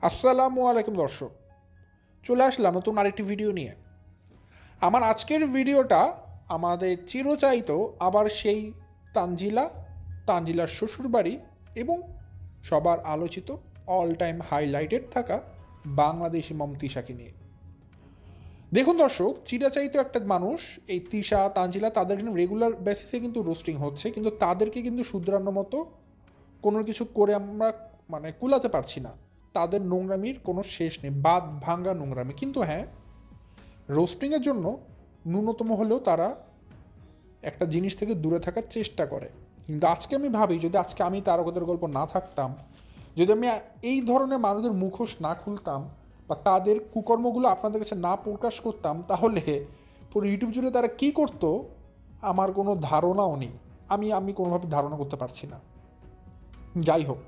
আসসালামু আলাইকুম দর্শক, চলে আসলাম নতুন আরেকটি ভিডিও নিয়ে। আমার আজকের ভিডিওটা আমাদের চিরচাহিত আবার সেই তানজিলার শ্বশুরবাড়ি এবং সবার আলোচিত অল টাইম হাইলাইটেড থাকা বাংলাদেশি মম তিশাকে নিয়ে। দেখুন দর্শক, চিরাচাহিত একটা মানুষ এই তিশা তানজিলা, তাদের কিন্তু রেগুলার বেসিসে কিন্তু রোস্টিং হচ্ছে, কিন্তু তাদেরকে কিন্তু শুধরানোর মতো কোনো কিছু করে আমরা কুলাতে পারছি না। তাদের নোংরামির কোনো শেষ নেই, বাদ ভাঙ্গা নোংরামি। কিন্তু হ্যাঁ, রোস্টিংয়ের জন্য ন্যূনতম হলেও তারা একটা জিনিস থেকে দূরে থাকার চেষ্টা করে। কিন্তু আজকে আমি ভাবি, যদি আজকে আমি তারকাদের গল্প না থাকতাম, যদি আমি এই ধরনের মানুষদের মুখোশ না খুলতাম বা তাদের কুকর্মগুলো আপনাদের কাছে না প্রকাশ করতাম, তাহলে পুরো ইউটিউব জুড়ে তারা কী করতো আমার কোনো ধারণাও নেই। আমি কোনোভাবে ধারণা করতে পারছি না। যাই হোক,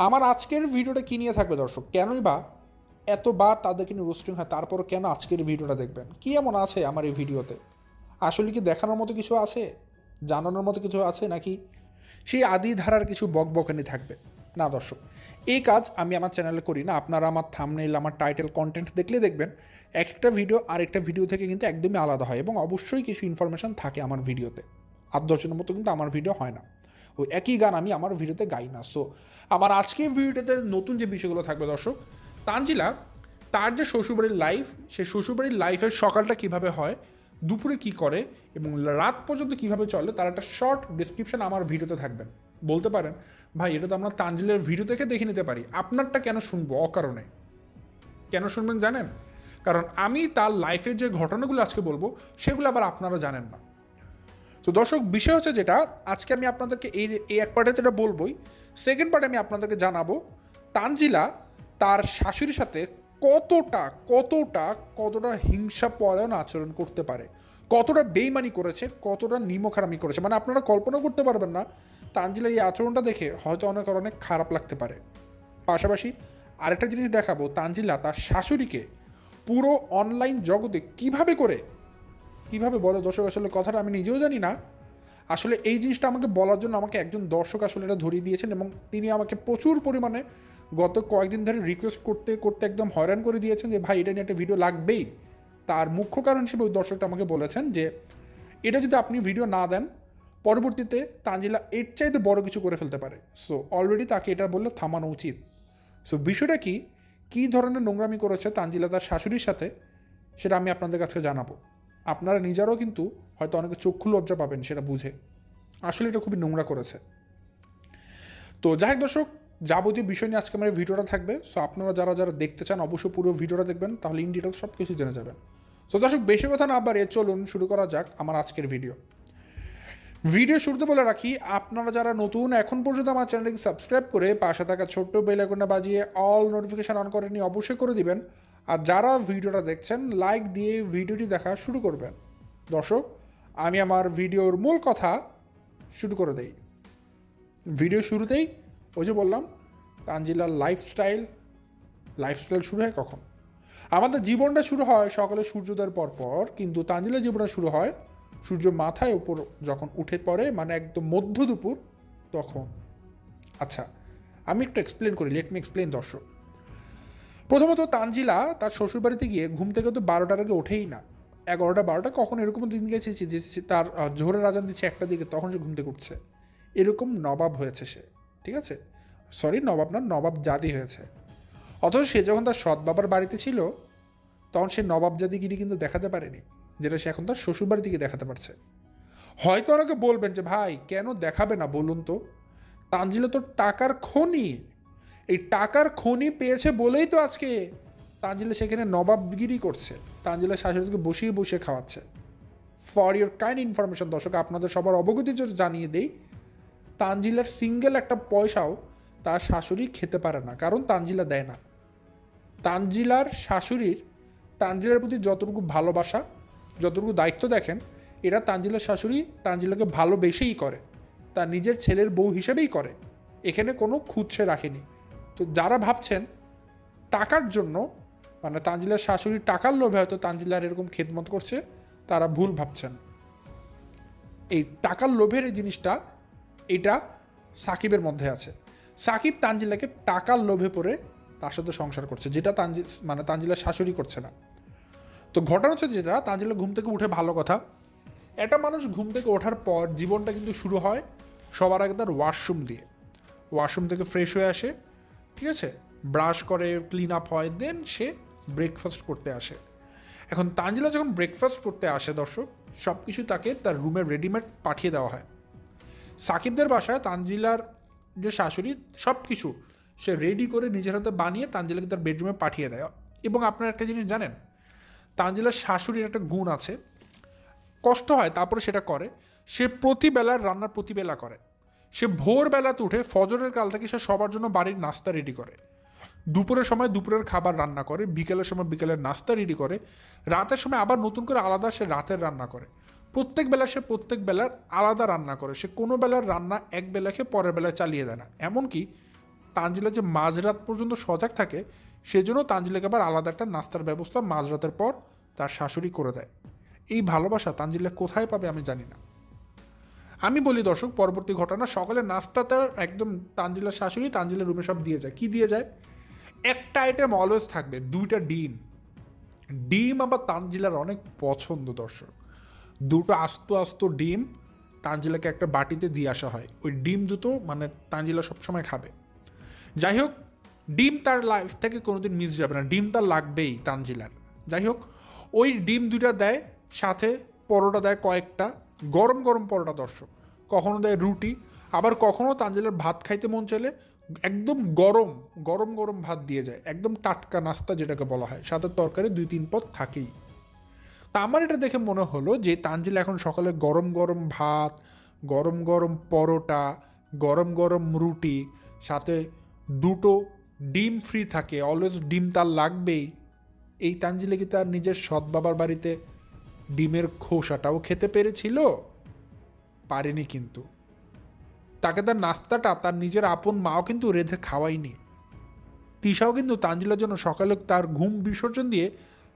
আমার আজকের ভিডিওটা কী নিয়ে থাকবে দর্শক? কেনই বা এতবার তাদেরকে নিয়ে রোস্টিং হয়, তারপরও কেন আজকের ভিডিওটা দেখবেন? কী এমন আছে আমার এই ভিডিওতে? আসলে কি দেখানোর মতো কিছু আছে, জানানোর মতো কিছু আছে, নাকি সেই আদি ধারার কিছু বকবকানি থাকবে? না দর্শক, এই কাজ আমি আমার চ্যানেলে করি না। আপনারা আমার থাম্বনেইল, আমার টাইটেল, কন্টেন্ট দেখলে দেখবেন একটা ভিডিও আরেকটা ভিডিও থেকে কিন্তু একদমই আলাদা হয়, এবং অবশ্যই কিছু ইনফরমেশান থাকে আমার ভিডিওতে। ৮-১০ জনের মতো কিন্তু আমার ভিডিও হয় না, ওই একই গান আমি আমার ভিডিওতে গাই না। সো আমার আজকের ভিডিওতে নতুন যে বিষয়গুলো থাকবে দর্শক, তানজিলা তার যে শ্বশুরবাড়ির লাইফ, সেই শ্বশুরবাড়ির লাইফের সকালটা কিভাবে হয়, দুপুরে কি করে এবং রাত পর্যন্ত কিভাবে চলে, তার একটা শর্ট ডিসক্রিপশন আমার ভিডিওতে থাকবেন। বলতে পারেন, ভাই এটা তো আমরা তানজিলের ভিডিও থেকে দেখে নিতে পারি, আপনারটা কেন শুনবো অকারণে? কেন শুনবেন জানেন? কারণ আমি তার লাইফের যে ঘটনাগুলো আজকে বলবো, সেগুলো আবার আপনারা জানেন না। তো দর্শক, বিষয় হচ্ছে যেটা আজকে আমি আপনাদেরকে এই এক পার্টে যেটা বলবোই, সেকেন্ড পার্টে আমি আপনাদেরকে জানাবো তানজিলা তার শাশুড়ির সাথে কতটা কতটা কতটা হিংসাপরায়ণ আচরণ করতে পারে, কতটা বেইমানি করেছে, কতটা নিমখারামি করেছে। আপনারা কল্পনা করতে পারবেন না। তানজিলার এই আচরণটা দেখে হয়তো অনেক খারাপ লাগতে পারে। পাশাপাশি আরেকটা জিনিস দেখাবো, তানজিলা তার শাশুড়িকে পুরো অনলাইন জগতে কিভাবে বলে দর্শক, আসলে কথাটা আমি নিজেও জানি না। আসলে এই জিনিসটা আমাকে বলার জন্য আমাকে একজন দর্শক আসলে এটা ধরিয়ে দিয়েছেন, এবং তিনি আমাকে প্রচুর পরিমাণে গত কয়েকদিন ধরে রিকোয়েস্ট করতে করতে একদম হয়রান করে দিয়েছেন যে ভাই এটা নিয়ে একটা ভিডিও লাগবেই। তার মুখ্য কারণ হিসেবে ওই দর্শকটা আমাকে বলেছেন যে এটা যদি আপনি ভিডিও না দেন, পরবর্তীতে তানজিলা এর চাইতে বড় কিছু করে ফেলতে পারে। সো অলরেডি তাকে এটা বললে থামানো উচিত। সো বিষয়টা কী ধরনের নোংরামি করেছে তানজিলা তার শাশুড়ির সাথে, সেটা আমি আপনাদের কাছে জানাবো। আপনারা নিজেরাও কিন্তু হয়তো অনেকে চক্ষু লজ্জা পাবেন সেটা বুঝে। আসলে এটা খুবই নোংরা করেছে। তো যাই হোক দর্শক, যাবতীয় বিষয় নিয়ে আজকে আমার ভিডিওটা থাকবে। সো আপনারা যারা যারা দেখতে চান অবশ্যই পুরো ভিডিওটা দেখবেন, তাহলে ইন ডিটেলস সব কিছু জেনে যাবেন। সো দর্শক, বেশি কথা না বাড়িয়ে চলুন শুরু করা যাক আমার আজকের ভিডিও শুরুতে বলে রাখি, আপনারা যারা নতুন এখন পর্যন্ত আমার চ্যানেলকে সাবস্ক্রাইব করে পাশে থাকা ছোট্ট বেল আইকনটা বাজিয়ে অল নোটিফিকেশান অন করে নিয়ে অবশ্যই করে দিবেন। আর যারা ভিডিওটা দেখছেন লাইক দিয়ে ভিডিওটি দেখা শুরু করবেন। দর্শক, আমি আমার ভিডিওর মূল কথা শুরু করে দেই। ভিডিও শুরুতেই ওই যে বললাম, তানজিলার লাইফস্টাইল শুরু হয় কখন? আমাদের জীবনটা শুরু হয় সকালে সূর্যোদয়ের পর, কিন্তু তানজিলার জীবনটা শুরু হয় সূর্য মাথায় উপর যখন উঠে পড়ে, একদম মধ্য দুপুর তখন। আচ্ছা, আমি একটু এক্সপ্লেন করি, লেট মি এক্সপ্লেন দর্শক। প্রথমত, তানজিলা তার শ্বশুরবাড়িতে গিয়ে ঘুম থেকে তো 12টার আগে ওঠেই না। 11টা-12টা, কখন এরকম দিন গেছে যে তার জোহরের আজান দিচ্ছে 1টার দিকে, তখন সে ঘুম থেকে উঠছে। এরকম নবাব হয়েছে সে, ঠিক আছে? সরি, নবাব না, নবাব জাদি হয়েছে। অথচ সে যখন তার সৎ বাবার বাড়িতে ছিল, তখন সে নবাবজাদিগিরি কিন্তু দেখাতে পারেনি, যেটা সে এখন তার শ্বশুরবাড়ি থেকে দেখাতে পারছে। হয়তো অনেকে বলবেন যে ভাই কেন দেখাবে না বলুন তো, তানজিলা তো টাকার খনি, এই টাকার খনি পেয়েছে বলেই তো আজকে তানজিলা সেখানে নবাবগিরি করছে, তানজিলা শাশুড়িকে বসিয়ে বসিয়ে খাওয়াচ্ছে। ফর ইউর কাইন্ড ইনফরমেশন দর্শক, আপনাদের সবার অবগতির জন্য জানিয়ে দেই, তানজিলার সিঙ্গেল একটা পয়সাও তার শাশুড়ি খেতে পারে না, কারণ তানজিলা দেয় না। তানজিলার শাশুড়ির তানজিলার প্রতি যতটুকু ভালোবাসা, যতটুকু দায়িত্ব দেখেন, এরা তানজিলার শাশুড়ি তানজিলাকে ভালোবেসেই করে, তার নিজের ছেলের বউ হিসেবেই করে। এখানে কোনো খুঁতছে রাখেনি। তো যারা ভাবছেন টাকার জন্য, তানজিলার শাশুড়ির টাকার লোভে হয়তো তানজিলার এরকম খেদমত করছে, তারা ভুল ভাবছেন। এই টাকার লোভের এই জিনিসটা, এটা সাকিবের মধ্যে আছে। সাকিব তানজিলাকে টাকার লোভে পড়ে তার সাথে সংসার করছে, যেটা তানজিলার শাশুড়ি করছে না। তো ঘটনা হচ্ছে যেটা, তানজিলা ঘুম থেকে উঠে, ভালো কথা, একটা মানুষ ঘুম থেকে ওঠার পর জীবনটা কিন্তু শুরু হয় সবার আগে তার ওয়াশরুম দিয়ে। ওয়াশরুম থেকে ফ্রেশ হয়ে আসে, ঠিক আছে, ব্রাশ করে, ক্লিন আপ হয়, দেন সে ব্রেকফাস্ট করতে আসে। এখন তানজিলা যখন ব্রেকফাস্ট করতে আসে দর্শক, সব কিছু তাকে তার রুমে রেডিমেড পাঠিয়ে দেওয়া হয়। সাকিবদের বাসায় তানজিলার যে শাশুড়ি সব কিছু সে রেডি করে নিজের হাতে বানিয়ে তানজিলাকে তার বেডরুমে পাঠিয়ে দেয়। এবং আপনারা একটা জিনিস জানেন, তানজিলার শাশুড়ির একটা গুণ আছে, কষ্ট হয় তারপরে সেটা করে। সে প্রতিবেলার রান্না প্রতিবেলা করে। সে ভোরবেলাতে উঠে ফজরের কাল থেকে সে সবার জন্য বাড়ির নাস্তা রেডি করে, দুপুরের সময় দুপুরের খাবার রান্না করে, বিকেলের সময় বিকেলের নাস্তা রেডি করে, রাতের সময় আবার নতুন করে আলাদা সে রাতের রান্না করে। প্রত্যেক বেলার আলাদা রান্না করে। সে কোনো বেলার রান্না এক বেলা খেয়ে পরের বেলায় চালিয়ে দেয় না। এমনকি তানজিলা যে মাঝরাত পর্যন্ত সজাগ থাকে, সেজন্য তানজিলাকে আবার আলাদা একটা নাস্তার ব্যবস্থা মাঝরাতের পর তার শাশুড়ি করে দেয়। এই ভালোবাসা তানজিলা কোথায় পাবে আমি জানি না। আমি বলি দর্শক, পরবর্তী ঘটনা, সকালে নাস্তাটা একদম তানজিলার শাশুড়ি তানজিলার রুমে সব দিয়ে যায়। কি দিয়ে যায়? একটা আইটেম অলওয়েজ থাকবে, 2টা ডিম। ডিম আবার তানজিলার অনেক পছন্দ দর্শক। 2টো আস্ত আস্ত ডিম তানজিলাকে একটা বাটিতে দিয়ে আসা হয়। ওই ডিম দুটো তানজিলা সবসময় খাবে। যাই হোক, ডিম তার লাইফ থেকে কোনোদিন মিস যাবে না, ডিম তার লাগবেই তানজিলার। যাই হোক, ওই ডিম 2টা দেয়, সাথে পরোটা দেয় কয়েকটা, গরম গরম পরোটা দর্শক। কখনো দেয় রুটি, আবার কখনো তানজিলার ভাত খাইতে মন চাইলে একদম গরম গরম গরম ভাত দিয়ে যায়, একদম টাটকা নাস্তা যেটাকে বলা হয়, সাথে তরকারি 2-3 পদ থাকেই। তা আমার এটা দেখে মনে হলো যে তানজিলা এখন সকালে গরম গরম ভাত, গরম গরম পরোটা, গরম গরম রুটি, সাথে 2টো ডিম ফ্রি থাকে, অলওয়েজ ডিম তার লাগবেই। এই তানজিলা কি তার নিজের সৎ বাবার বাড়িতে ডিমের খোসাটাও খেতে পেরেছিল? পারেনি। কিন্তু তাকে তার নাস্তাটা তার নিজের আপন মাও কিন্তু রেঁধে খাওয়ায়নি। তিশাও কিন্তু তানজিলার জন্য সকালে তার ঘুম বিসর্জন দিয়ে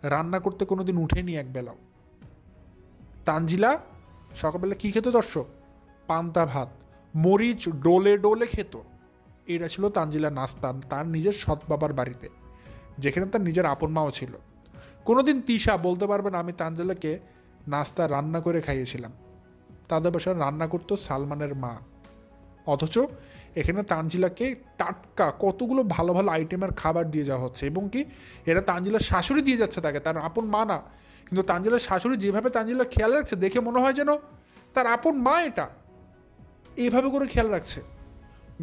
রান্না করতে কোনোদিন উঠেনি একবেলাও। তানজিলা সকালবেলা কী খেত দর্শক? পান্তা ভাত, মরিচ ডোলে ডোলে খেত। এটা ছিল তানজিলার নাস্তা তার নিজের সৎ বাবার বাড়িতে, যেখানে তার নিজের আপন মাও ছিল। কোনোদিন তিশা বলতে পারবে না আমি তানজিলাকে নাস্তা রান্না করে খাইয়েছিলাম। তাদের বাসায় রান্না করতো সালমানের মা। অথচ এখানে তানজিলাকে টাটকা কতগুলো ভালো ভালো আইটেমের খাবার দিয়ে যাওয়া হচ্ছে, এবং কি এটা তানজিলার শাশুড়ি দিয়ে যাচ্ছে তাকে, তার আপন মা না। কিন্তু তানজিলার শাশুড়ি যেভাবে তানজিলার খেয়াল রাখছে, দেখে মনে হয় যেন তার আপন মা এটা এইভাবে করে খেয়াল রাখছে।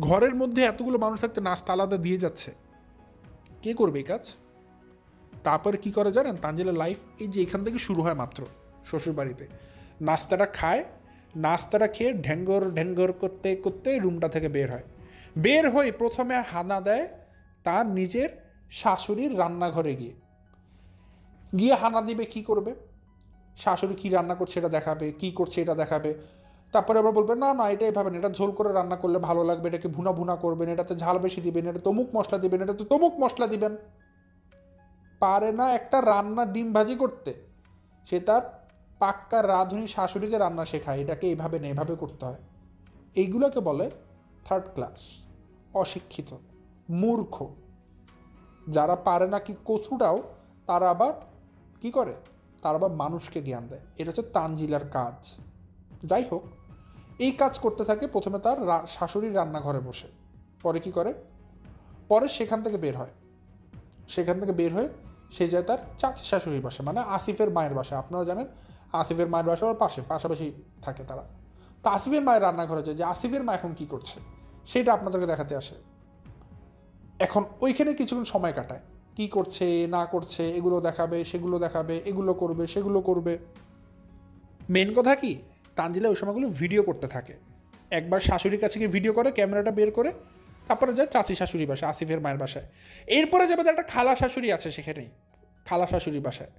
ঘরের মধ্যে এতগুলো মানুষ থাকতে নাস্তা আলাদা দিয়ে যাচ্ছে, কে করবে এই কাজ? তারপরে কি করে জানেন? তানজিলার লাইফ এই যে এখান থেকে শুরু হয় মাত্র শ্বশুরবাড়িতে। নাস্তাটা খায়, নাস্তাটা খেয়ে ঢ্যাঙ্গর ঢ্যাঙ্গর করতে করতে রুমটা থেকে বের হয়। বের হয়ে প্রথমে হানা দেয় তার নিজের শাশুড়ির রান্নাঘরে গিয়ে গিয়ে হানা দিবে। কি করবে? শাশুড়ি কী রান্না করছে এটা দেখাবে, কী করছে এটা দেখাবে। তারপরে আবার বলবে না না এটা এভাবে না, এটা ঝোল করে রান্না করলে ভালো লাগবে, এটাকে ভুনা ভুনা করবেন, এটাতে ঝাল বেশি দিবেন, এটা তমুক মশলা দিবেন, এটাতে তমুক মশলা দিবেন। পারে না একটা রান্না ডিম ভাজি করতে, সে তার পাক্কা রাঁধুনি শাশুড়িকে রান্না শেখায়, এটাকে এইভাবে না এভাবে করতে হয়। এইগুলোকে বলে থার্ড ক্লাস, অশিক্ষিত, মূর্খ। যারা পারে না কি কচুটাও, তারা আবার কি করে? তারা আবার মানুষকে জ্ঞান দেয়। এটা হচ্ছে তানজিলার কাজ। যাই হোক, এই কাজ করতে থাকে প্রথমে তার শাশুড়ির রান্নাঘরে বসে। পরে কি করে? পরে সেখান থেকে বের হয়। সেখান থেকে বের হয়ে সে যায় তার চাচি শাশুড়ির বাসা, মানে আসিফের মায়ের বাসা। আপনারা জানেন আসিফের মায়ের বাসা ওর পাশাপাশি থাকে তারা। তো আসিফের মায়ের রান্নাঘরে যায় যে আসিফের মা এখন কী করছে সেটা আপনাদেরকে দেখাতে আসে। এখন ওইখানে কিছুক্ষণ সময় কাটায়, কি করছে না করছে এগুলো দেখাবে, সেগুলো দেখাবে, এগুলো করবে, সেগুলো করবে। মেন কথা কি, তানজিলা ওই সময়গুলো ভিডিও করতে থাকে। একবার শাশুড়ির কাছে গিয়ে ভিডিও করে, ক্যামেরাটা বের করে, তারপরে যায় চাচি শাশুড়ি বাসায়, আসিফের মায়ের বাসায়। এরপরে যাবে একটা খালা শাশুড়ি আছে সেখানেই, খালা শাশুড়ির বাসায়।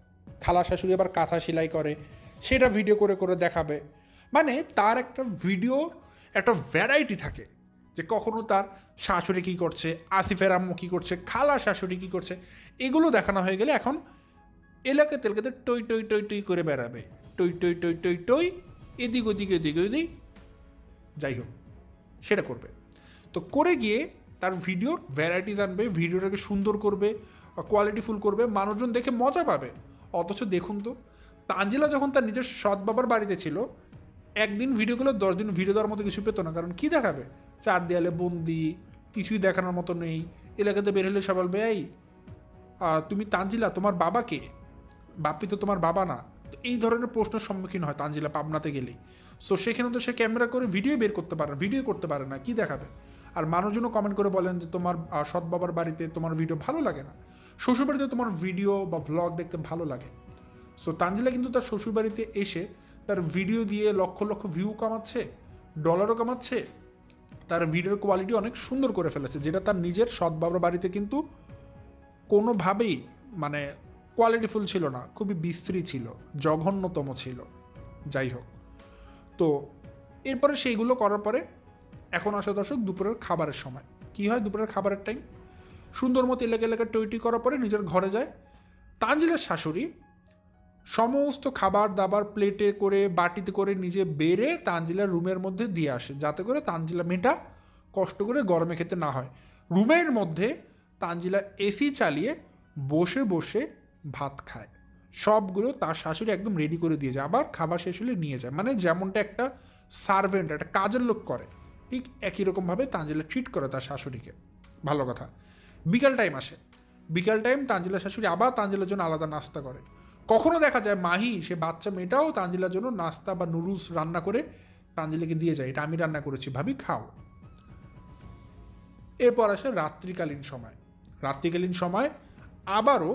খালা শাশুড়ি আবার কাঁথা সেলাই করে, সেটা ভিডিও করে করে দেখাবে। মানে তার একটা ভিডিওর একটা ভ্যারাইটি থাকে, যে কখনো তার শাশুড়ি কী করছে, আসিফের আম্মু কী করছে, খালা শাশুড়ি কী করছে, এগুলো দেখানো হয়ে গেলে এখন এলাকা তেলকাতে টই টই টই টই করে বেড়াবে, টই টই টই টই টই, এদিক ওদিক এদিক ওদিক, যাই হোক সেটা করবে। তো করে গিয়ে তার ভিডিওর ভ্যারাইটিস আনবে, ভিডিওটাকে সুন্দর করবে, কোয়ালিটিফুল করবে, মানুষজন দেখে মজা পাবে। অথচ দেখুন তো, তানজিলা যখন তার নিজের সৎ বাবার বাড়িতে ছিল, একদিন ভিডিও করলে 10 দিন ভিডিও দেওয়ার মতো কিছু পেতো না। কারণ কি দেখাবে? 4 দেয়ালে বন্দি, কিছুই দেখানোর মতো নেই। এলাকাতে বের হলে সবাই বলবে, এই তুমি তানজিলা, তোমার বাবা কে? বাপ্পি তো তোমার বাবা না। তো এই ধরনের প্রশ্নের সম্মুখীন হয় তানজিলা পাবনাতে গেলেই। সো সেখানে তো সে ক্যামেরা করে ভিডিও বের করতে পারে না, ভিডিও করতে পারে না, কি দেখাবে? আর মানুষজনও কমেন্ট করে বলেন যে তোমার সৎ বাবার বাড়িতে তোমার ভিডিও ভালো লাগে না, শ্বশুরবাড়িতে তোমার ভিডিও বা ভ্লগ দেখতে ভালো লাগে। সো তানজিলা কিন্তু তার শ্বশুরবাড়িতে এসে তার ভিডিও দিয়ে লক্ষ লক্ষ ভিউ কামাচ্ছে, ডলারও কামাচ্ছে, তার ভিডিওর কোয়ালিটি অনেক সুন্দর করে ফেলেছে, যেটা তার নিজের সৎ বাবার বাড়িতে কিন্তু কোনোভাবেই মানে কোয়ালিটিফুল ছিল না, খুবই বিশ্রী ছিল, জঘন্যতম ছিল। যাই হোক, তো এরপরে সেইগুলো করার পরে এখন আসে দর্শক দুপুরের খাবারের সময়। কি হয় দুপুরের খাবারের টাইম? সুন্দর মতো এলাকা এলাকা টইটি করার পরে নিজের ঘরে যায়। তানজিলার শাশুড়ি সমস্ত খাবার দাবার প্লেটে করে বাটিতে করে নিজে বেড়ে তানজিলার রুমের মধ্যে দিয়ে আসে, যাতে করে তানজিলা মেয়েটা কষ্ট করে গরমে খেতে না হয়। রুমের মধ্যে তানজিলা এসি চালিয়ে বসে বসে ভাত খায়। সবগুলো তার শাশুড়ি একদম রেডি করে দিয়ে যায়, আবার খাবার শেষ হলে নিয়ে যায়। মানে যেমনটা একটা সার্ভেন্ট, একটা কাজের লোক করে, ঠিক একই রকমভাবে তানজিলা ট্রিট করে তার শাশুড়িকে। ভালো কথা। বিকাল টাইম আসে, বিকাল টাইম তানজিলার শাশুড়ি আবার তানজিলার জন্য আলাদা নাস্তা করে। কখনো দেখা যায় মাহি, সে বাচ্চা মেয়েটাও তানজিলার জন্য নাস্তা বা নুডলস রান্না করে তানজিলাকে দিয়ে যায়, এটা আমি রান্না করেছি ভাবি, খাও। এরপর আসে রাত্রিকালীন সময়। রাত্রিকালীন সময় আবারও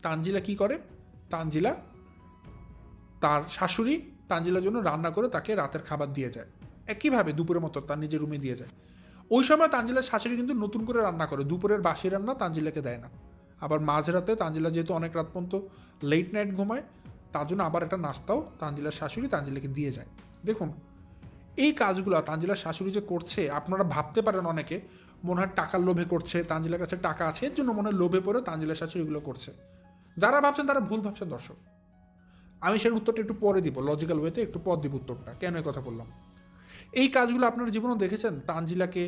তানজিলা কি করে? তানজিলা তার শাশুড়ি তানজিলার জন্য রান্না করে তাকে রাতের খাবার দিয়ে যায়, একইভাবে দুপুরের মতো তার নিজের রুমে দিয়ে যায়। ওই সময় তানজিলার শাশুড়ি কিন্তু নতুন করে রান্না করে, দুপুরের বাসি রান্না তানজিলাকে দেয় না। আবার মাঝরাতে তানজিলা যেহেতু অনেক রাত পর্যন্ত লেট নাইট ঘুমায়, তার জন্য আবার একটা নাস্তাও তানজিলার শাশুড়ি তানজিলাকে দিয়ে যায়। দেখুন এই কাজগুলো তানজিলার শাশুড়ি যে করছে, আপনারা ভাবতে পারেন অনেকে মনে হয় টাকার লোভে করছে, তানজিলার কাছে টাকা আছে এর জন্য মনে হয় লোভে পড়ে তানজিলার শাশুড়ি এগুলো করছে। যারা ভাবছেন তারা ভুল ভাবছেন দর্শক। আমি সের উত্তরটা একটু পরে দিব, লজিক্যাল ওয়েতে একটু পর দিব উত্তরটা, কেন এই কথা বললাম। এই কাজগুলো আপনার জীবনেও দেখেছেন? তানজিলাকে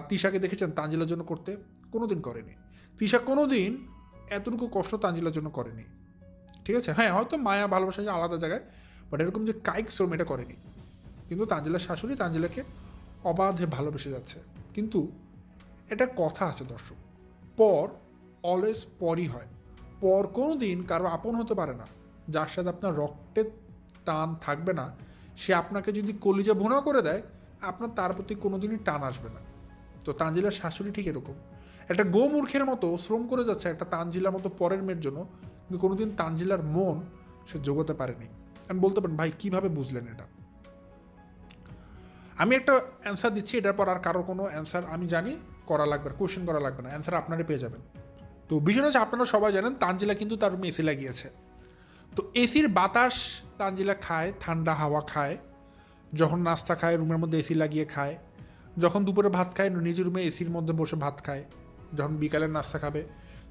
তিশাকে দেখেছেন তানজিলার জন্য করতে? কোনোদিন করেনি। তিশা কোনোদিন এতটুকু কষ্ট তানজিলার জন্য করেনি, ঠিক আছে? হ্যাঁ, হয়তো মায়া ভালোবাসা আলাদা জায়গায়, বাট এরকম যে কায়িক শ্রম এটা করেনি। কিন্তু তানজিলার শাশুড়ি তানজিলাকে অবাধে ভালোবেসে যাচ্ছে। কিন্তু এটা কথা আছে দর্শক, পর অলওয়েজ পরই হয়। পর কোনো দিন কারো আপন হতে পারে না। যার সাথে আপনার রক্তের টান থাকবে না, সে আপনাকে যদি কলিজা ভুনা করে দেয়, আপনার তার প্রতি কোনোদিনই টান আসবে না। তো তানজিলার শাশুড়ি ঠিক এরকম, একটা গোমূর্খের মতো শ্রম করে যাচ্ছে একটা তানজিলার মতো পরের মেয়ের জন্য, কিন্তু কোনোদিন তানজিলার মন সে জোগাতে পারেনি। আমি বলতে পারেন ভাই কীভাবে বুঝলেন এটা? আমি একটা অ্যান্সার দিচ্ছি, এটার পর আর কারোর কোনো অ্যান্সার আমি জানি করা লাগবে না, কোয়েশ্চেন করা লাগবে না, অ্যান্সার আপনারাই পেয়ে যাবেন। তো বিষয়টা হচ্ছে আপনারা সবাই জানেন তানজিলা কিন্তু তার রুমে এসি লাগিয়েছে। তো এসির বাতাস তানজিলা খায়, ঠান্ডা হাওয়া খায়, যখন নাস্তা খায় রুমের মধ্যে এসি লাগিয়ে খায়, যখন দুপুরে ভাত খায় নিজের রুমে এসির মধ্যে বসে ভাত খায়, যখন বিকালের নাস্তা খাবে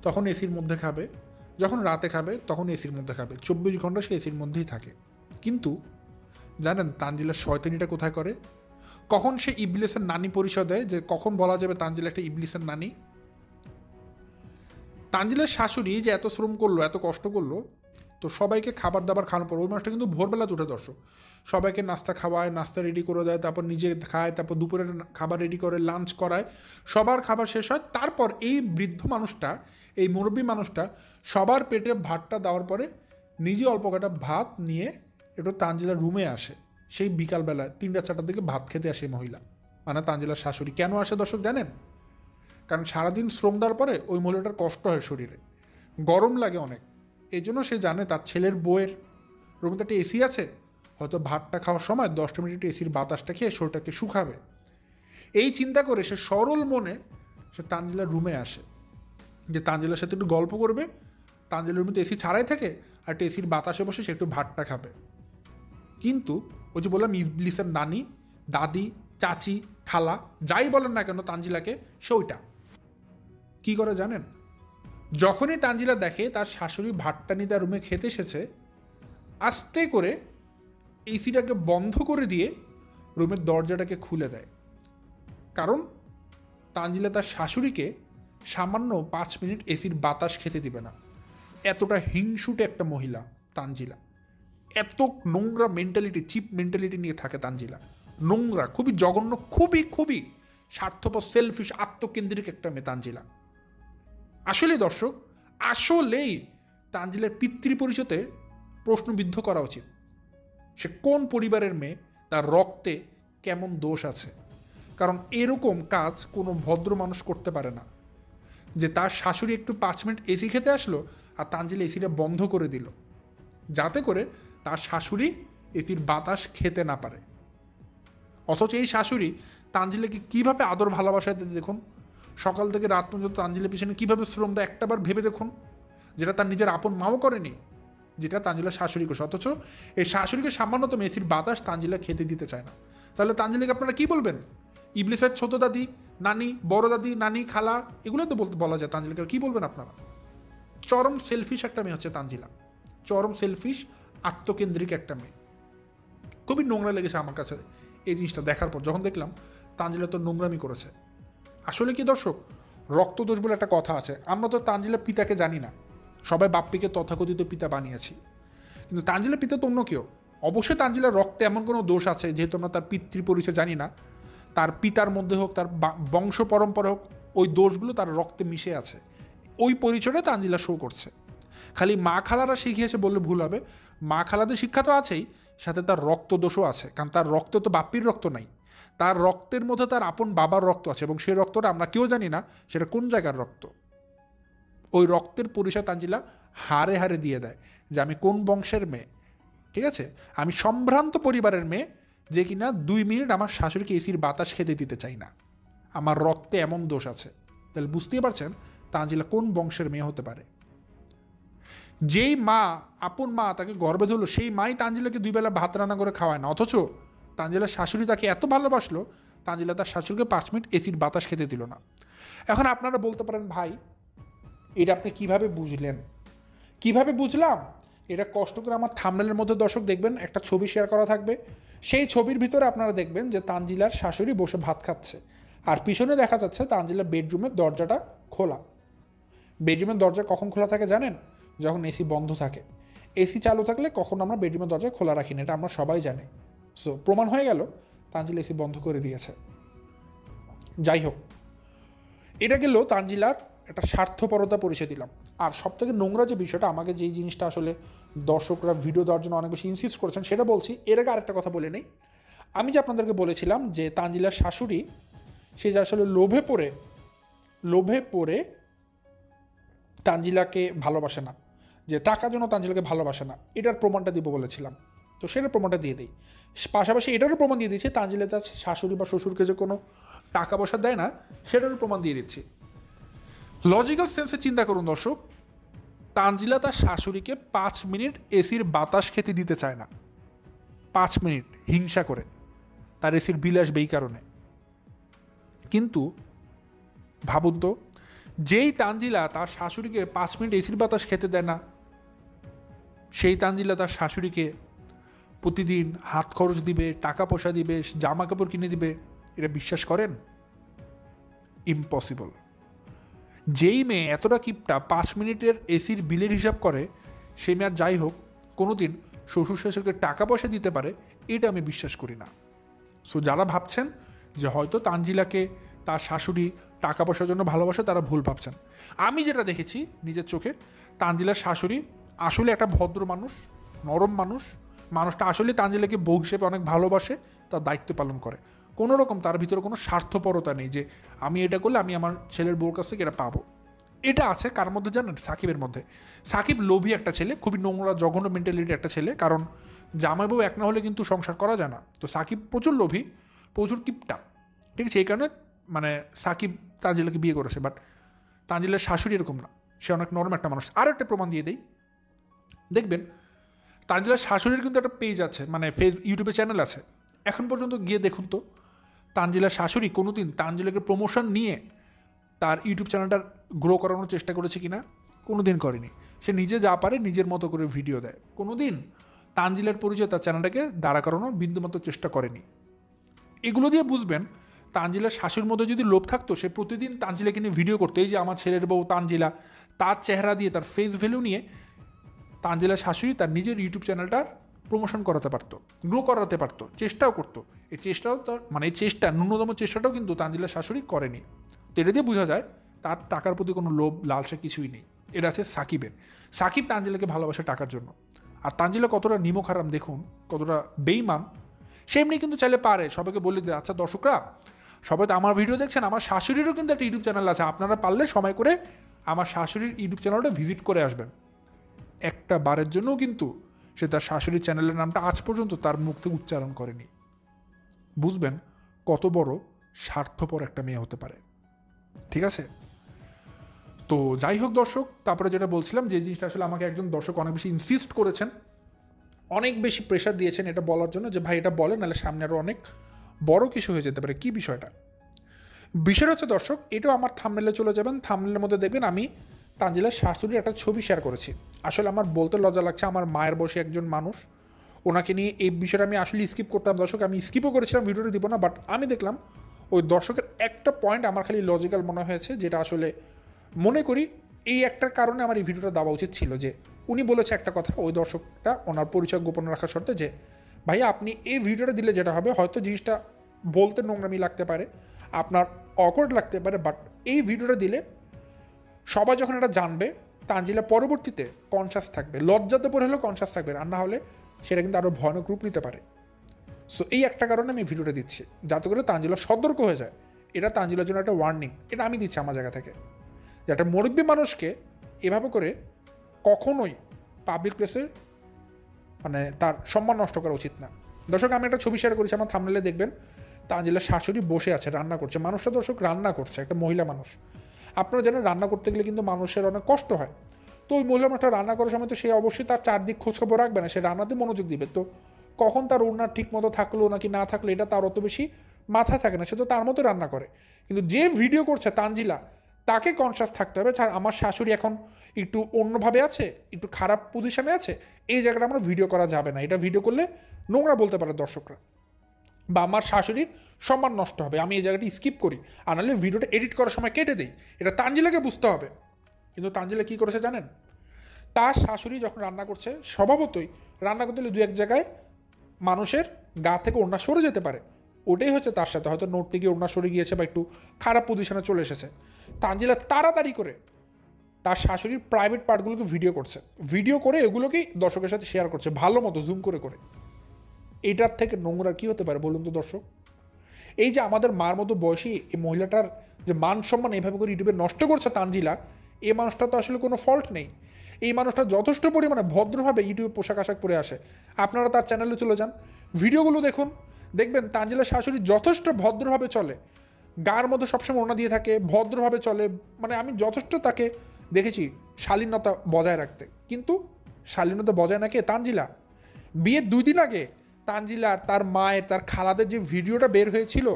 তখন এসির মধ্যে খাবে, যখন রাতে খাবে তখন এসির মধ্যে খাবে, 24 ঘন্টা সে এসির মধ্যেই থাকে। কিন্তু জানেন তানজিলার শয়তানিটা কোথায় করে? কখন সে ইবলিসের নানি পরিচয় দেয়, যে কখন বলা যাবে তানজিলা একটা ইবলিসের নানি? তানজিলার শাশুড়ি যে এত শ্রম করলো, এত কষ্ট করলো, তো সবাইকে খাবার দাবার খাওয়ানোর পর ওই মাসটা কিন্তু ভোরবেলাতে উঠে দর্শক, সবাইকে নাস্তা খাওয়ায়, নাস্তা রেডি করে দেয়, তারপর নিজে খায়, তারপর দুপুরের খাবার রেডি করে লাঞ্চ করায়, সবার খাবার শেষ হয়। তারপর এই বৃদ্ধ মানুষটা, এই মুরব্বী মানুষটা সবার পেটে ভাতটা দেওয়ার পরে নিজে অল্প কটা ভাত নিয়ে একটু তানজিলার রুমে আসে। সেই বিকালবেলায় 3টা-4টার দিকে ভাত খেতে আসে মহিলা, মানে তানজিলার শাশুড়ি। কেন আসে দর্শক জানেন? কারণ সারাদিন শ্রম দেওয়ার পরে ওই মহিলাটার কষ্ট হয়, শরীরে গরম লাগে অনেক, এই জন্য সে জানে তার ছেলের বউয়ের রুমে তো একটা এসি আছে, হয়তো ভাতটা খাওয়ার সময় 10টা মিনিট এসির বাতাসটা খেয়ে শরীরটাকে শুকাবে। এই চিন্তা করে সে সরল মনে সে তানজিলার রুমে আসে, যে তানজিলার সাথে একটু গল্প করবে, তানজিলার রুমে তো এসি ছাড়াই থাকে, আর একটা এসির বাতাসে বসে সে একটু ভাতটা খাবে। কিন্তু ওই যে বললাম ইবলিসের নানি, দাদি, চাচি, খালা, যাই বলেন না কেন তানজিলাকে, সে ওইটা কী করে জানেন? যখনই তানজিলা দেখে তার শাশুড়ি ভাতটা নিয়ে তার রুমে খেতে এসেছে, আস্তে করে এসিটাকে বন্ধ করে দিয়ে রুমের দরজাটাকে খুলে দেয়। কারণ তানজিলা তার শাশুড়িকে সামান্য 5 মিনিট এসির বাতাস খেতে দিবে না। এতটা হিংসুটে একটা মহিলা তানজিলা, এত নোংরা মেন্টালিটি, চিপ মেন্টালিটি নিয়ে থাকে তানজিলা। নোংরা, খুবই জঘন্য, খুবই খুবই স্বার্থপর, সেলফিশ, আত্মকেন্দ্রিক একটা মেয়ে তানজিলা। আসলে দর্শক, আসলেই তানজিলার পিতৃ পরিচয়তে প্রশ্নবিদ্ধ করা উচিত। সে কোন পরিবারের মেয়ে, তার রক্তে কেমন দোষ আছে? কারণ এরকম কাজ কোনো ভদ্র মানুষ করতে পারে না, যে তার শাশুড়ি একটু 5 মিনিট এসি খেতে আসলো আর তানজিলা এসিটা বন্ধ করে দিল, যাতে করে তার শাশুড়ি এসির বাতাস খেতে না পারে। অথচ এই শাশুড়ি তানজিলাকে কীভাবে আদর ভালোবাসা দিতে দেখুন, সকাল থেকে রাত পর্যন্ত তানজিলার পিছনে কীভাবে শ্রম দেয় একটাবার ভেবে দেখুন, যেটা তার নিজের আপন মাও করেনি, যেটা তানজিলার শাশুড়ি করছে। অথচ এই শাশুড়িকে সামান্যতম এসির বাতাস তানজিলা খেতে দিতে চায় না। তাহলে তানজিলাকে আপনারা কী বলবেন? ইবলিসের ছোট দাদি, নানি, বড় দাদি, নানি, খালা, এগুলো তো বলা যায় তানজিলাকে। কী বলবেন আপনারা? চরম সেলফিশ একটা মেয়ে হচ্ছে তানজিলা, চরম সেলফিশ, আত্মকেন্দ্রিক একটা মেয়ে। খুবই নোংরা লেগেছে আমার কাছে এই জিনিসটা দেখার পর, যখন দেখলাম তানজিলা তো নোংরামি করেছে। আসলে কি দর্শক, রক্তদোষ বলে একটা কথা আছে। আমরা তো তানজিলার পিতাকে জানি না, সবাই বাপ্পিকে তথাকথিত পিতা বানিয়েছি, কিন্তু তানজিলার পিতা তো অন্য কেউ। অবশ্যই তানজিলার রক্তে এমন কোনো দোষ আছে, যেহেতু আমরা তার পিতৃ পরিচয় জানি না, তার পিতার মধ্যে হোক, তার বংশ পরম্পরা হোক, ওই দোষগুলো তার রক্তে মিশে আছে। ওই পরিচয়টা তানজিলা শো করছে। খালি মা খালারা শিখিয়েছে বললে ভুল হবে, মা খালাদের শিক্ষা তো আছেই, সাথে তার রক্ত দোষও আছে। কারণ তার রক্তে তো বাপ্পির রক্ত নাই, তার রক্তের মধ্যে তার আপন বাবার রক্ত আছে, এবং সেই রক্তটা আমরা কেউ জানি না সেটা কোন জায়গার রক্ত। ওই রক্তের পরিচয় তানজিলা হারে হারে দিয়ে দেয় যে আমি কোন বংশের মেয়ে। ঠিক আছে, আমি সম্ভ্রান্ত পরিবারের মেয়ে, যে কিনা 2 মিনিট আমার শাশুড়িকে এসির বাতাস খেতে দিতে চাই না, আমার রক্তে এমন দোষ আছে। তাহলে বুঝতেই পারছেন তানজিলা কোন বংশের মেয়ে হতে পারে। যেই মা, আপন মা তাকে গর্ভে ধরলো, সেই মাই তানজিলাকে 2 বেলা ভাত রান্না করে খাওয়ায় না, অথচ তানজিলার শাশুড়ি তাকে এত ভালোবাসলো, তানজিলা তার শাশুড়িকে 5 মিনিট এসির বাতাস খেতে দিল না। এখন আপনারা বলতে পারেন, ভাই এটা আপনি কিভাবে বুঝলেন? কিভাবে বুঝলাম? এটা কষ্ট করে আমার থাম্বনেলের মধ্যে দর্শক দেখবেন একটা ছবি শেয়ার করা থাকবে। সেই ছবির ভিতরে আপনারা দেখবেন যে তানজিলার শাশুড়ি বসে ভাত খাচ্ছে, আর পিছনে দেখা যাচ্ছে তানজিলার বেডরুমের দরজাটা খোলা। বেডরুমের দরজা কখন খোলা থাকে জানেন? যখন এসি বন্ধ থাকে। এসি চালু থাকলে কখন আমরা বেডরুমের দরজা খোলা রাখি না, এটা আমরা সবাই জানি। সো প্রমাণ হয়ে গেল তানজিলা এসি বন্ধ করে দিয়েছে। যাই হোক, এটা গেল তানজিলার একটা স্বার্থপরতা পরিচয় দিলাম। আর সবথেকে নোংরা যে বিষয়টা, আমাকে যেই জিনিসটা আসলে দর্শকরা ভিডিও দেওয়ার জন্য অনেক বেশি ইনসিস্ট করেছেন, সেটা বলছি। এর আগে আরেকটা কথা বলে নেই। আমি যে আপনাদেরকে বলেছিলাম যে তানজিলার শাশুড়ি, সে যে আসলে লোভে পড়ে তানজিলাকে ভালোবাসে না, যে টাকার জন্য তানজিলাকে ভালোবাসে না, এটার প্রমাণটা দিব বলেছিলাম। তো সেটার প্রমাণটা দিয়ে দিই। পাশাপাশি এটারও প্রমাণ দিয়ে দিচ্ছি, তানজিলা তার শাশুড়ি বা শ্বশুরকে যে কোনো টাকা পয়সা দেয় না, সেটারও প্রমাণ দিয়ে দিচ্ছি। লজিক্যাল সেন্সে চিন্তা করুন দর্শক, তানজিলা তার শাশুড়িকে 5 মিনিট এসির বাতাস খেতে দিতে চায় না। 5 মিনিট হিংসা করে, তার এসির বিল আসবে এই কারণে। কিন্তু ভাবুন তো, যেই তানজিলা তার শাশুড়িকে 5 মিনিট এসির বাতাস খেতে দেয় না, সেই তানজিলা তার শাশুড়িকে প্রতিদিন হাত খরচ দিবে, টাকা পয়সা দিবে, জামা কাপড় কিনে দিবে, এটা বিশ্বাস করেন? ইম্পসিবল। যেই মেয়ে এতটা কিপটা 5 মিনিটের এসির বিলের হিসাব করে, সেই মেয়ে আর যাই হোক কোনোদিন শ্বশুর শাশুড়িকে টাকা পয়সা দিতে পারে, এটা আমি বিশ্বাস করি না। সো যারা ভাবছেন যে হয়তো তানজিলাকে তার শাশুড়ি টাকা পয়সার জন্য ভালোবাসে, তারা ভুল ভাবছেন। আমি যেটা দেখেছি নিজের চোখে, তানজিলার শাশুড়ি আসলে একটা ভদ্র মানুষ, নরম মানুষ। মানুষটা আসলে তানজিলাকে বউ হিসেবে অনেক ভালোবাসে, তার দায়িত্ব পালন করে। কোনো রকম তার ভিতরে কোনো স্বার্থপরতা নেই যে আমি এটা করলে আমি আমার ছেলের বউর কাছ থেকে এটা পাবো। এটা আছে কার মধ্যে জানেন? সাকিবের মধ্যে। সাকিব লোভী একটা ছেলে, খুবই নোংরা জঘন্য মেন্টালিটির একটা ছেলে। কারণ জামাই বউ এক না হলে কিন্তু সংসার করা যায় না। তো সাকিব প্রচুর লোভী, প্রচুর কিপটা। ঠিক আছে, এই কারণে মানে সাকিব তানজিলাকে বিয়ে করেছে। বাট তানজিলার শাশুড়ি এরকম না, সে অনেক নরম একটা মানুষ। আরও একটা প্রমাণ দিয়ে দেই, দেখবেন তানজিলার শাশুড়ির কিন্তু একটা পেজ আছে, মানে ইউটিউবে চ্যানেল আছে। এখন পর্যন্ত গিয়ে দেখুন তো, তানজিলার শাশুড়ি কোনোদিন তানজিলাকে প্রমোশন নিয়ে তার ইউটিউব চ্যানেলটা গ্রো করানোর চেষ্টা করেছে কিনা? কোনোদিন করেনি। সে নিজে যা পারে নিজের মতো করে ভিডিও দেয়। কোনোদিন তানজিলার পরিচয় তার চ্যানেলটাকে দাঁড়া করানোর বিন্দুমাত্র চেষ্টা করেনি। এগুলো দিয়ে বুঝবেন তানজিলার শাশুর মধ্যে যদি লোভ থাকতো, সে প্রতিদিন তানজিলাকে নিয়ে ভিডিও করতো, এই যে আমার ছেলের বউ তানজিলা, তার চেহারা দিয়ে, তার ফেস ভ্যালু নিয়ে তানজিলার শাশুড়ি তার নিজের ইউটিউব চ্যানেলটার প্রমোশন করাতে পারতো, গ্রো করাতে পারতো, চেষ্টাও করতো। এই চেষ্টাও তো মানে এই চেষ্টা, ন্যূনতম চেষ্টাটাও কিন্তু তানজিলার শাশুড়ি করেনি। তো এটা দিয়ে বোঝা যায় তার টাকার প্রতি কোনো লোভ লালসা কিছুই নেই। এটা আছে সাকিবের। সাকিব তানজিলাকে ভালোবাসে টাকার জন্য। আর তানজিলা কতটা নিমক হারাম দেখুন, কতটা বেইমান। সে এমনি কিন্তু চাইলে পারে সবাইকে বলে দেয়, আচ্ছা দর্শকরা সবাই তো আমার ভিডিও দেখছেন, আমার শাশুড়িরও কিন্তু একটা ইউটিউব চ্যানেল আছে, আপনারা পারলে সময় করে আমার শাশুড়ির ইউটিউব চ্যানেলটা ভিজিট করে আসবেন। একটা বারের জন্যও কিন্তু সে তার শাশুড়ির চ্যানেলের নামটা আজ পর্যন্ত তার মুখ থেকে উচ্চারণ করেনি। বুঝবেন কত বড় স্বার্থপর একটা মেয়ে হতে পারে। ঠিক আছে, তো যাই হোক দর্শক, তারপরে যেটা বলছিলাম, যে জিনিসটা আসলে আমাকে একজন দর্শক অনেক বেশি ইনসিস্ট করেছেন, অনেক বেশি প্রেশার দিয়েছেন এটা বলার জন্য, যে ভাই এটা বলে, নাহলে সামনে আরও অনেক বড় কিছু হয়ে যেতে পারে। কি বিষয়টা? বিষয়টা হচ্ছে দর্শক, এটাও আমার থাম্বনেলে চলে যাবেন, থাম্বনেলের মধ্যে দেখবেন আমি তানজিলার শাশুড়ির একটা ছবি শেয়ার করেছি। আসলে আমার বলতে লজ্জা লাগছে, আমার মায়ের বয়সী একজন মানুষ, ওনাকে নিয়ে এই বিষয়টা আমি আসলে স্কিপ করতাম দর্শক, আমি স্কিপও করেছিলাম, ভিডিওটা দিব না, বাট আমি দেখলাম ওই দর্শকের একটা পয়েন্ট আমার খালি লজিক্যাল মনে হয়েছে, যেটা আসলে মনে করি এই একটার কারণে আমার এই ভিডিওটা দেওয়া উচিত ছিল। যে উনি বলেছে একটা কথা, ওই দর্শকটা ওনার পরিচয় গোপন রাখার শর্তে, যে ভাইয়া আপনি এই ভিডিওটা দিলে যেটা হবে, হয়তো জিনিসটা বলতে নোংরামি লাগতে পারে, আপনার অকওয়ার্ড লাগতে পারে, বাট এই ভিডিওটা দিলে সবাই যখন এটা জানবে, তানজিলা পরবর্তীতে কনসাস থাকবে, লজ্জাতে পড়ে হলেও কনসাস থাকবে, আর না হলে সেটা কিন্তু আরও ভয়ানক রূপ নিতে পারে। সো এই একটা কারণে আমি ভিডিওটা দিচ্ছি, যাতে করে তানজিলা সতর্ক হয়ে যায়। এটা তানজিলার জন্য একটা ওয়ার্নিং, এটা আমি দিচ্ছি আমার জায়গা থেকে, যে একটা মুরব্বী মানুষকে এভাবে করে কখনোই পাবলিক প্লেসে মানে তার সম্মান নষ্ট করা উচিত না। দর্শক আমি একটা ছবি শেয়ার করেছি, আমার থাম্বনেলে দেখবেন তানজিলার শাশুড়ি বসে আছে, রান্না করছে। মানুষটা দর্শক রান্না করছে, একটা মহিলা মানুষ। আপনারা জানেন রান্না করতে গেলে কিন্তু মানুষের অনেক কষ্ট হয়। তো ওই মহিলা মানুষটা রান্না করার সময় তো সে অবশ্যই তার চারদিক খোঁজখবর রাখবে না, সে রান্নাতে মনোযোগ দিবে। তো কখন তার ওড়না ঠিক মতো থাকলো নাকি না থাকলো এটা তার অত বেশি মাথায় থাকে না, সে তো তার মতো রান্না করে। কিন্তু যে ভিডিও করছে তানজিলা, তাকে কনসাস থাকতে হবে, আমার শাশুড়ি এখন একটু অন্যভাবে আছে, একটু খারাপ পজিশনে আছে, এই জায়গাটা আমরা ভিডিও করা যাবে না। এটা ভিডিও করলে নোংরা বলতে পারে দর্শকরা, বা আমার শাশুড়ির সম্মান নষ্ট হবে, আমি এই জায়গাটি স্কিপ করি, আর নাহলে ভিডিওটা এডিট করার সময় কেটে দিই। এটা তানজিলাকে বুঝতে হবে। কিন্তু তানজিলা কী করেছে জানেন? তার শাশুড়ি যখন রান্না করছে, স্বভাবতই রান্না করতে হলে দু এক জায়গায় মানুষের গা থেকে ওড়না সরে যেতে পারে, ওটাই হচ্ছে তার সাথে, হয়তো নড়তে গিয়ে ওড়না সরে গিয়েছে বা একটু খারাপ পজিশনে চলে এসেছে। তানজিলা তাড়াতাড়ি করে তার শাশুড়ির প্রাইভেট পার্টগুলোকে ভিডিও করছে, ভিডিও করে এগুলোকেই দর্শকের সাথে শেয়ার করছে ভালো মতো জুম করে করে। এইটার থেকে নোংরা কী হতে পারে বলুন তো দর্শক? এই যে আমাদের মার মতো বয়সী এই মহিলাটার যে মান সম্মান এইভাবে করে ইউটিউবে নষ্ট করছে তানজিলা, এই মানুষটা তো আসলে কোনো ফল্ট নেই। এই মানুষটা যথেষ্ট পরিমাণে ভদ্রভাবে ইউটিউবে পোশাক আশাক পরে আসে। আপনারা তার চ্যানেলে চলে যান, ভিডিওগুলো দেখুন, দেখবেন তানজিলার শাশুড়ি যথেষ্ট ভদ্রভাবে চলে, গার মধ্যে সবসময় ওড়না দিয়ে থাকে, ভদ্রভাবে চলে। মানে আমি যথেষ্ট তাকে দেখেছি শালীনতা বজায় রাখতে। কিন্তু শালীনতা বজায় না কে? তানজিলা। বিয়ের 2 দিন আগে তানজিলার, তার মায়ের, তার খালাদের যে ভিডিওটা বের হয়েছিল,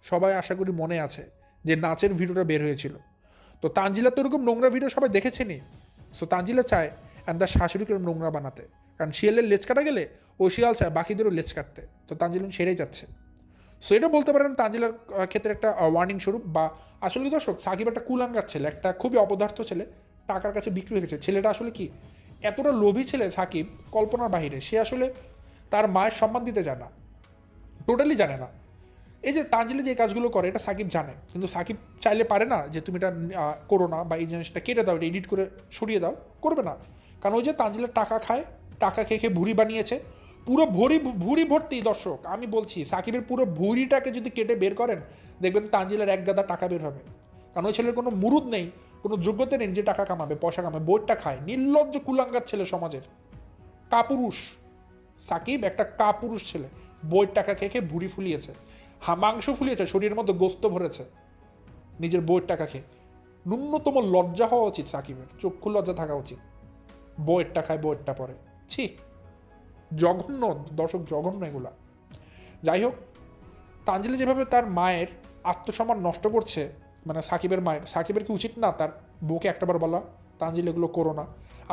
সবাই আশা করি মনে আছে, যে নাচের ভিডিওটা বের হয়েছিল। তো তানজিলা তো এরকম নোংরা ভিডিও সবাই দেখেছেনি। সো তানজিলা চায় অ্যান্ড তার শাশুড়িকে এরকম নোংরা বানাতে, কারণ শিয়ালের লেজ কাটা গেলে ও শিয়াল চায় বাকিদেরও লেজ কাটতে। তো তানজিলা সেটাই যাচ্ছে। সো এটা বলতে পারেন তানজিলার ক্ষেত্রে একটা ওয়ার্নিং স্বরূপ। বা আসলে দর্শক, সাকিব একটা কুলাঙ্গার ছেলে, একটা খুবই অপদার্থ ছেলে, টাকার কাছে বিক্রি হয়ে গেছে। ছেলেটা আসলে কি এতটা লোভী ছেলে সাকিব, কল্পনার বাহিরে। সে আসলে তার মায়ের সম্মান দিতে জানে না, টোটালি জানে না। এই যে তানজিলা যে কাজগুলো করে এটা সাকিব জানে, কিন্তু সাকিব চাইলে পারে না যে তুমি এটা করো না, বা এই জিনিসটা কেটে দাও, এটা এডিট করে সরিয়ে দাও, করবে না। কারণ ওই যে তানজিলা টাকা খায়, টাকা খেয়ে খেয়ে ভুঁড়ি বানিয়েছে, পুরো ভুঁড়ি ভর্তি। দর্শক আমি বলছি, সাকিবের পুরো ভুঁড়িটাকে যদি কেটে বের করেন, দেখবেন তানজিলার এক গাদা টাকা বের হবে। কারণ ওই ছেলের কোনো মুরুদ নেই, কোনো যোগ্যতা নেই যে টাকা কামাবে, পয়সা কামাবে, বইটা খায়। নির্লজ্জ কুলাঙ্গার ছেলে সমাজের, কাপুরুষ। সাকিব একটা কাপুরুষ ছেলে, বইয়ের টাকা খেয়ে খেয়ে ভুঁড়ি ফুলিয়েছে, মাংস ফুলিয়েছে, শরীরের মধ্যে গোস্ত ভরেছে নিজের বইয়ের টাকা খেয়ে। ন্যূনতম লজ্জা হওয়া উচিত সাকিবের, চক্ষু লজ্জা থাকা উচিত। বইয়েরটা খায়, বইয়েরটা পরে, ছি, জঘন্য দর্শক, জঘন্য এগুলা। যাই হোক, তানজিলা যেভাবে তার মায়ের আত্মসম্মান নষ্ট করছে, মানে সাকিবের মায়ের, সাকিবের কি উচিত না তার বউকে একটাবার বলা, তানজিলা এগুলো করো না,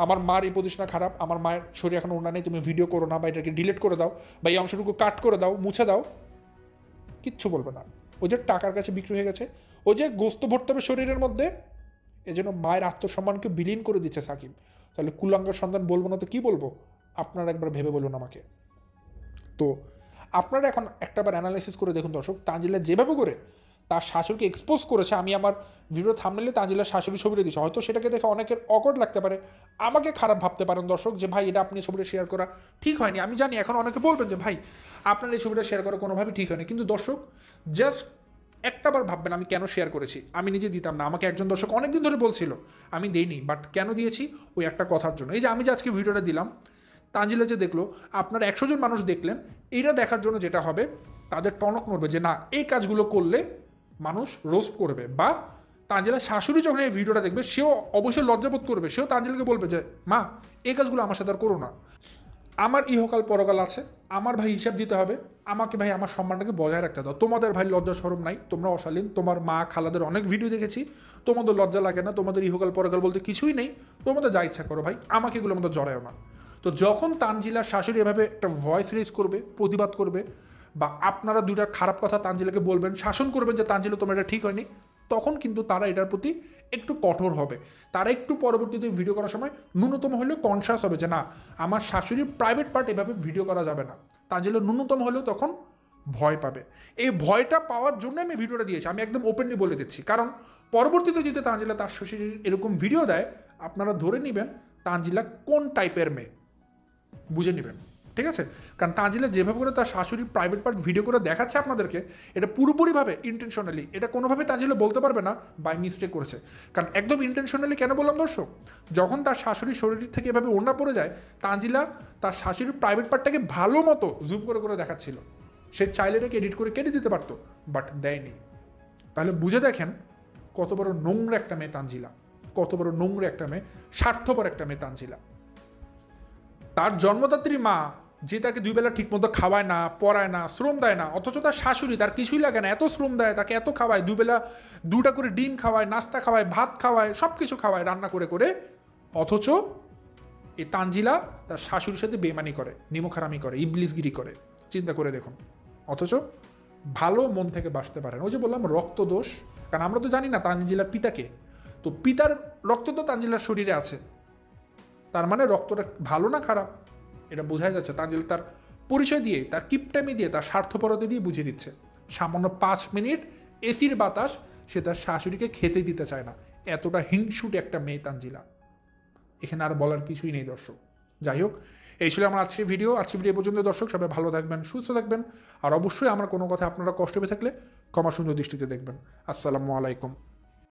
আমার মার এই পজিশনটা খারাপ, আমার মায়ের শরীর এখন ওড়না নেই, তুমি ভিডিও করো না, বা এটাকে ডিলিট করে দাও, বা এই অংশটুকু কাট করে দাও, মুছে দাও, কিচ্ছু বলবে না। ও যে টাকার কাছে বিক্রি হয়ে গেছে, ও যে গোস্ত ভরতে হবে শরীরের মধ্যে, এজন্য মায়ের আত্মসম্মানকে বিলীন করে দিচ্ছে সাকিব। তাহলে কুলাঙ্গার সন্তান বলবো না তো কী বলবো? আপনারা একবার ভেবে বলুন আমাকে। তো আপনারা এখন একটাবার অ্যানালাইসিস করে দেখুন দর্শক, তানজিলা যেভাবে করে তার শাশুড়িকে এক্সপোজ করেছে। আমি আমার ভিডিও থাম্বনেলে তানজিলার শাশুড়ি ছবিটা দিচ্ছি, হয়তো সেটাকে দেখে অনেকের অকওয়ার্ড লাগতে পারে, আমাকে খারাপ ভাবতে পারেন দর্শক যে ভাই এটা আপনি ছবিটা শেয়ার করা ঠিক হয়নি। আমি জানি এখন অনেকে বলবেন যে ভাই আপনার এই ছবিটা শেয়ার করা কোনোভাবেই ঠিক হয়নি, কিন্তু দর্শক জাস্ট একটাবার ভাববেন আমি কেন শেয়ার করেছি। আমি নিজে দিতাম না, আমাকে একজন দর্শক অনেকদিন ধরে বলছিল, আমি দেইনি, বাট কেন দিয়েছি? ওই একটা কথার জন্য। এই যে আমি যে আজকে ভিডিওটা দিলাম, তানজিলা যে দেখলো, আপনারা 100 জন মানুষ দেখলেন, এইটা দেখার জন্য যেটা হবে তাদের টনক নড়বে যে না এই কাজগুলো করলে মানুষ রোস্ট করবে, বা তানজিলার শাশুড়ি যখন এই ভিডিওটা দেখবে সেও অবশ্যই লজ্জাবোধ করবে, সেও তানজিলাকে বলবে যে মা এই কাজগুলো আমার সাথে আর করো না। আমার ইহকাল পরকাল আছে, আমার ভাই হিসাব দিতে হবে, আমাকে ভাই আমার সম্মানটাকে বজায় রাখতে দাও। তোমাদের ভাই লজ্জা শরম নাই, তোমরা অশালীন, তোমার মা খালাদের অনেক ভিডিও দেখেছি, তোমাদের লজ্জা লাগে না, তোমাদের ইহকাল পরকাল বলতে কিছুই নেই, তোমাদের যা ইচ্ছা করো ভাই, আমাকে এগুলো মধ্যে জড়ায়ও না। তো যখন তানজিলার শাশুড়ি এভাবে একটা ভয়েস রেজ করবে, প্রতিবাদ করবে, বা আপনারা দুইটা খারাপ কথা তানজিলাকে বলবেন, শাসন করবেন যে তানজিলা তোমার এটা ঠিক হয়নি, তখন কিন্তু তারা এটার প্রতি একটু কঠোর হবে। তারা একটু পরবর্তীতে ভিডিও করার সময় ন্যূনতম হলেও কনসাস হবে যে না আমার শাশুড়ির প্রাইভেট পার্ট এভাবে ভিডিও করা যাবে না। তানজিলা ন্যূনতম হলেও তখন ভয় পাবে। এই ভয়টা পাওয়ার জন্য আমি ভিডিওটা দিয়েছি, আমি একদম ওপেনলি বলে দিচ্ছি, কারণ পরবর্তীতে যদি তানজিলা তার শাশুড়ির এরকম ভিডিও দেয়, আপনারা ধরে নেবেন তানজিলা কোন টাইপের মেয়ে, বুঝে নেবেন, ঠিক আছে? কারণ তানজিলা যেভাবে করে তার শাশুড়ির প্রাইভেট পার্ট ভিডিও করে দেখাচ্ছে আপনাদেরকে, এটা পুরোপুরিভাবে ইন্টেনশনালি, এটা কোনোভাবে তানজিলা বলতে পারবে না বাই মিস্টেক করেছে। কারণ একদম ইন্টেনশনালি কেন বললাম দর্শক, যখন তার শাশুড়ির শরীর থেকে এভাবে ওড়না পড়ে যায়, তানজিলা তার শাশুড়ির প্রাইভেট পার্টটাকে ভালো মতো জুম করে করে দেখাচ্ছিল। সে চাইলে এটাকে এডিট করে কেটে দিতে পারতো, বাট দেয়নি। তাহলে বুঝে দেখেন কত বড় নোংরা একটা মেয়ে তানজিলা, কত বড় নোংরা একটা মেয়ে, স্বার্থপর একটা মেয়ে তানজিলা। তার জন্মদাত্রী মা যে তাকে দুই বেলা ঠিকমতো খাওয়ায় না, পড়ায় না, শ্রম দেয় না, অথচ তার শাশুড়ি তার কিছুই লাগে না, এত শ্রম দেয়, তাকে এত খাওয়ায়, দুই বেলা 2টা করে ডিম খাওয়ায়, নাস্তা খাওয়ায়, ভাত খাওয়ায়, সব কিছু খাওয়ায় রান্না করে করে, অথচ এই তানজিলা তার শাশুড়ির সাথে বেমানি করে, নিমখারামি করে, ইবলিসগিরি করে। চিন্তা করে দেখুন। অথচ ভালো মন থেকে বাঁচতে পারেন। ওই যে বললাম রক্তদোষ, কারণ আমরা তো জানি না তানজিলার পিতাকে, তো পিতার রক্ত তো তানজিলার শরীরে আছে, তার মানে রক্তটা ভালো না খারাপ এটা বোঝাই যাচ্ছে। তানজিলা তার পরিচয় দিয়ে, তার কিপটামি দিয়ে, তার স্বার্থপরতা দিয়ে বুঝিয়ে দিচ্ছে। সামান্য 5 মিনিট এসির বাতাস সে তার শাশুড়িকে খেতে দিতে চায় না, এতটা হিংসুট একটা মেয়ে তানজিলা। এখানে আর বলার কিছুই নেই দর্শক। যাই হোক, এই ছিল আমার আজকের ভিডিও পর্যন্ত দর্শক। সবাই ভালো থাকবেন, সুস্থ থাকবেন, আর অবশ্যই আমার কোনো কথা আপনারা কষ্ট পেয়ে থাকলে ক্ষমা সুন্দর দৃষ্টিতে দেখবেন। আসসালামু আলাইকুম।